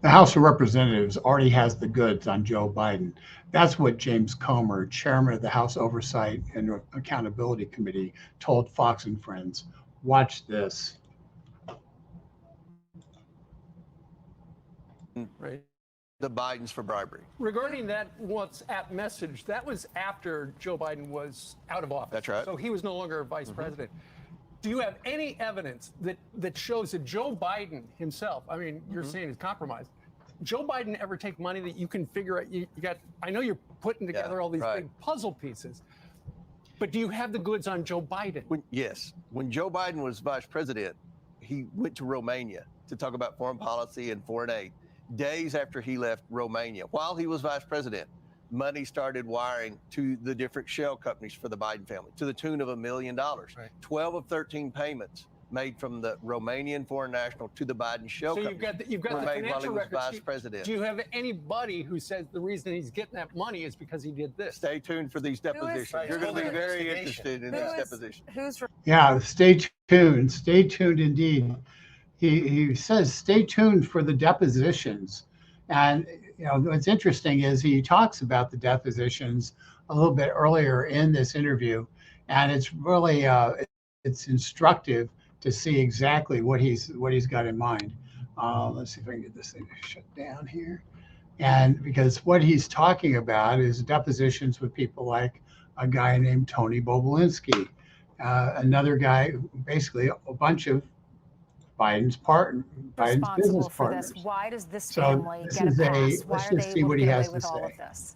The House of Representatives already has the goods on Joe Biden. That's what James Comer, chairman of the House Oversight and Accountability Committee, told Fox and Friends. Watch this. Right. The Bidens for bribery. Regarding that WhatsApp message, that was after Joe Biden was out of office. That's right. So he was no longer vice president. Do you have any evidence that shows that Joe Biden himself, I mean, you're saying he's compromised, Joe Biden ever take money that you can figure out? You got, I know you're putting together all these big puzzle pieces, but do you have the goods on Joe Biden? Yes. When Joe Biden was vice president, he went to Romania to talk about foreign policy and foreign aid. Days after he left Romania, while he was vice president, money started wiring to the different shell companies for the Biden family to the tune of $1 million. Right. 12 of 13 payments made from the Romanian foreign national to the Biden shell company. So you've got the financial records. Vice president. Do you have anybody who says the reason he's getting that money is because he did this? Stay tuned for these depositions. You're going to be very interested in these depositions. Yeah, stay tuned. Stay tuned indeed. He says, stay tuned for the depositions. And you know, what's interesting is he talks about the depositions a little bit earlier in this interview. And it's really, it's instructive to see exactly what he's got in mind. Let's see if I can get this thing shut down here. And because what he's talking about is depositions with people like a guy named Tony Bobulinski, another guy, basically a bunch of Biden's business partners. This. Why does this family get a pass? Why let's are just they see able what to he get has away with to all say. of this?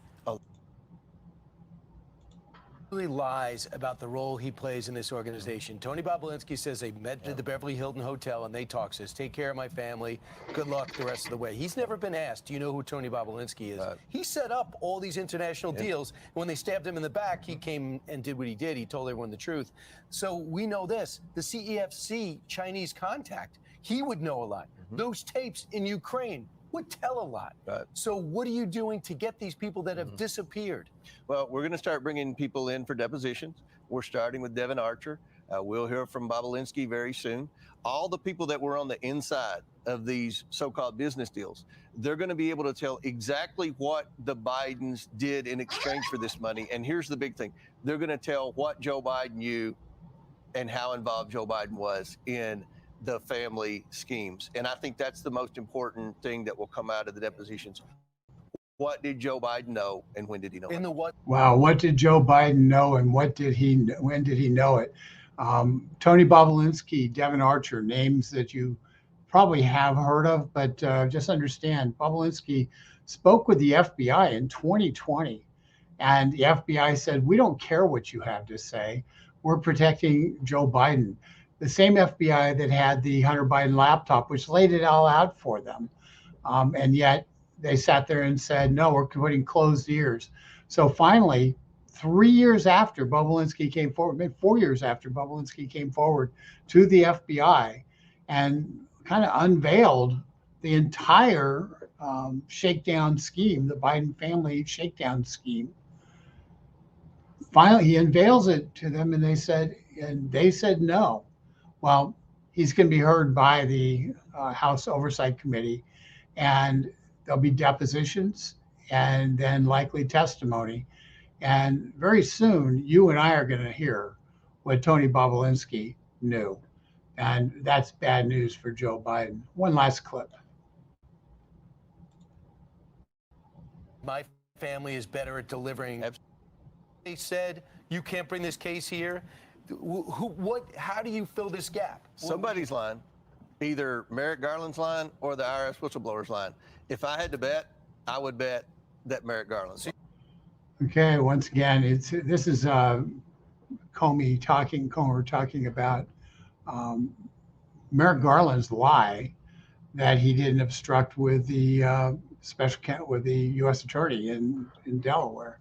Lies about the role he plays in this organization. Tony Bobulinski says they met at the Beverly Hilton Hotel and they talk, says, take care of my family. Good luck the rest of the way. He's never been asked, do you know who Tony Bobulinski is? He set up all these international deals. When they stabbed him in the back, he came and did what he did. He told everyone the truth. So we know this, the CEFC Chinese contact, he would know a lot. Those tapes in Ukraine would tell a lot. So what are you doing to get these people that have disappeared? Well, we're going to start bringing people in for depositions. We're starting with Devin Archer. We'll hear from Bobulinski very soon. All the people that were on the inside of these so-called business deals, they're going to be able to tell exactly what the Bidens did in exchange for this money. And here's the big thing. They're going to tell what Joe Biden knew and how involved Joe Biden was in the family schemes. And I think that's the most important thing that will come out of the depositions. What did Joe Biden know and when did he know it? Wow, what did Joe Biden know and when did he know it? Tony Bobulinski, Devin Archer, names that you probably have heard of, but just understand, Bobulinski spoke with the FBI in 2020, and the FBI said, we don't care what you have to say. We're protecting Joe Biden. The same FBI that had the Hunter Biden laptop, which laid it all out for them. And yet they sat there and said, no, we're putting closed ears. So finally, 3 years after Bobulinski came forward, maybe 4 years after Bobulinski came forward to the FBI and kind of unveiled the entire shakedown scheme, the Biden family shakedown scheme. Finally, he unveils it to them and they said no. Well, he's going to be heard by the House Oversight Committee, and there'll be depositions and then likely testimony. And very soon, you and I are going to hear what Tony Bobulinski knew. And that's bad news for Joe Biden. One last clip. My family is better at delivering. They said, you can't bring this case here. How do you fill this gap? Somebody's lying, either Merrick Garland's lying or the IRS whistleblower's lying. If I had to bet, I would bet that Merrick Garland's lying. Okay, once again, this is Comer talking about Merrick Garland's lie that he didn't obstruct with the with the U.S. attorney in Delaware.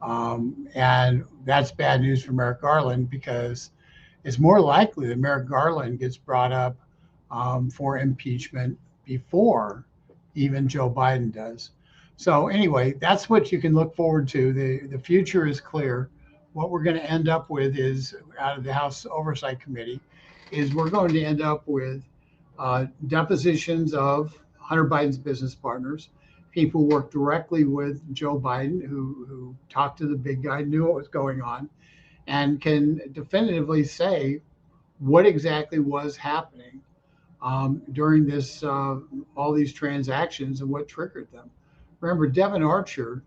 And that's bad news for Merrick Garland because it's more likely that Merrick Garland gets brought up for impeachment before even Joe Biden does. So anyway, that's what you can look forward to. The future is clear. What we're going to end up with is, out of the House Oversight Committee, is we're going to end up with depositions of Hunter Biden's business partners, people who worked directly with Joe Biden, who talked to the big guy, knew what was going on, and can definitively say what exactly was happening during this all these transactions and what triggered them. Remember, Devon Archer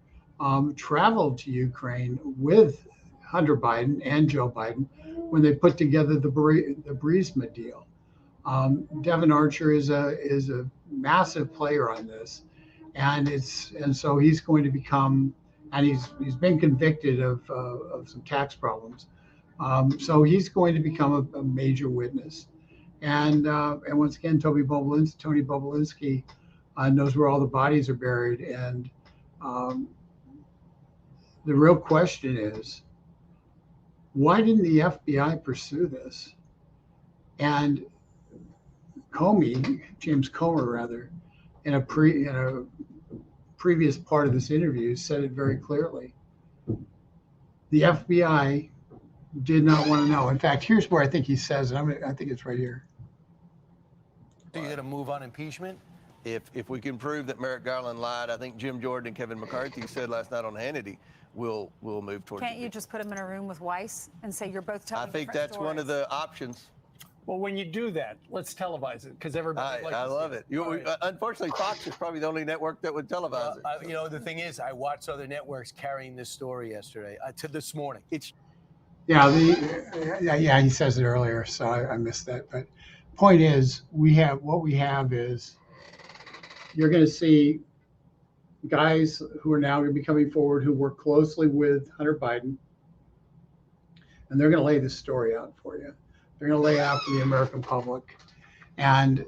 traveled to Ukraine with Hunter Biden and Joe Biden when they put together the Burisma deal. Devon Archer is a massive player on this, and so he's going to become, and he's been convicted of some tax problems, so he's going to become a major witness. And once again, Tony Bobulinski knows where all the bodies are buried, and the real question is, why didn't the FBI pursue this? And James Comer rather, in a previous part of this interview, said it very clearly. The FBI did not want to know. In fact, here's where I think he says it. I think it's right here. So you're going to move on impeachment? If we can prove that Merrick Garland lied, I think Jim Jordan and Kevin McCarthy said last night on Hannity, we'll move towards. Can't you just put them in a room with Weiss and say you're both telling? I think that's stories? one of the options. Well, when you do that, let's televise it because everybody likes I love it. Right. Unfortunately, Fox is probably the only network that would televise it. You know, the thing is, I watched other networks carrying this story yesterday to this morning. Yeah, he says it earlier, so I missed that. But point is, we have is you're going to see guys who are now going to be coming forward who work closely with Hunter Biden, and they're going to lay this story out for you. They're going to lay it out for the American public, and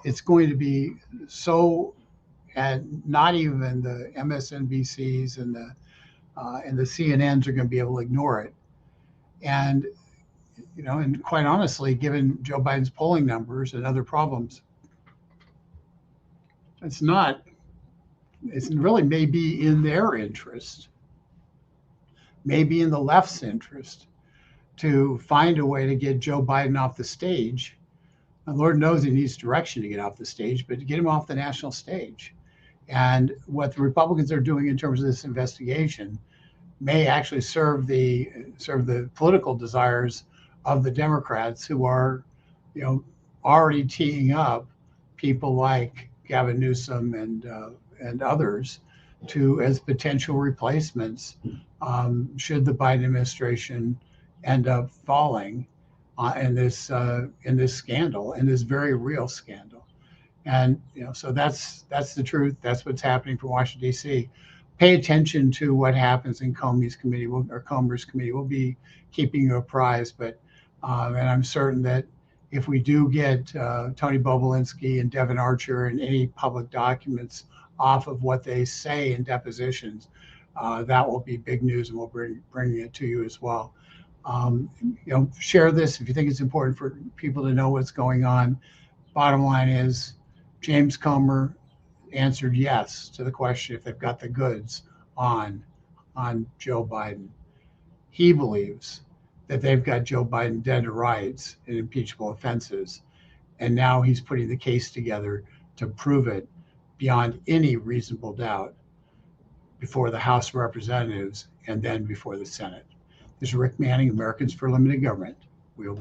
it's going to be so, and not even the MSNBCs and the CNNs are going to be able to ignore it. And and quite honestly, given Joe Biden's polling numbers and other problems, it really may be in their interest, maybe in the left's interest, to find a way to get Joe Biden off the stage. And Lord knows he needs direction to get off the stage, but to get him off the national stage. And what the Republicans are doing in terms of this investigation may actually serve the political desires of the Democrats, who are, already teeing up people like Gavin Newsom and others as potential replacements should the Biden administration end up falling in this scandal, in this very real scandal. And so that's the truth. That's what's happening from Washington, D.C. Pay attention to what happens in Comer's committee. We'll be keeping you apprised. But and I'm certain that if we do get Tony Bobulinski and Devon Archer and any public documents off of what they say in depositions, that will be big news, and we'll bring it to you as well. Share this if you think it's important for people to know what's going on. Bottom line is, James Comer answered yes to the question if they've got the goods on Joe Biden. He believes that they've got Joe Biden dead to rights in impeachable offenses, and now he's putting the case together to prove it beyond any reasonable doubt before the House of Representatives and then before the Senate. This is Rick Manning, Americans for Limited Government.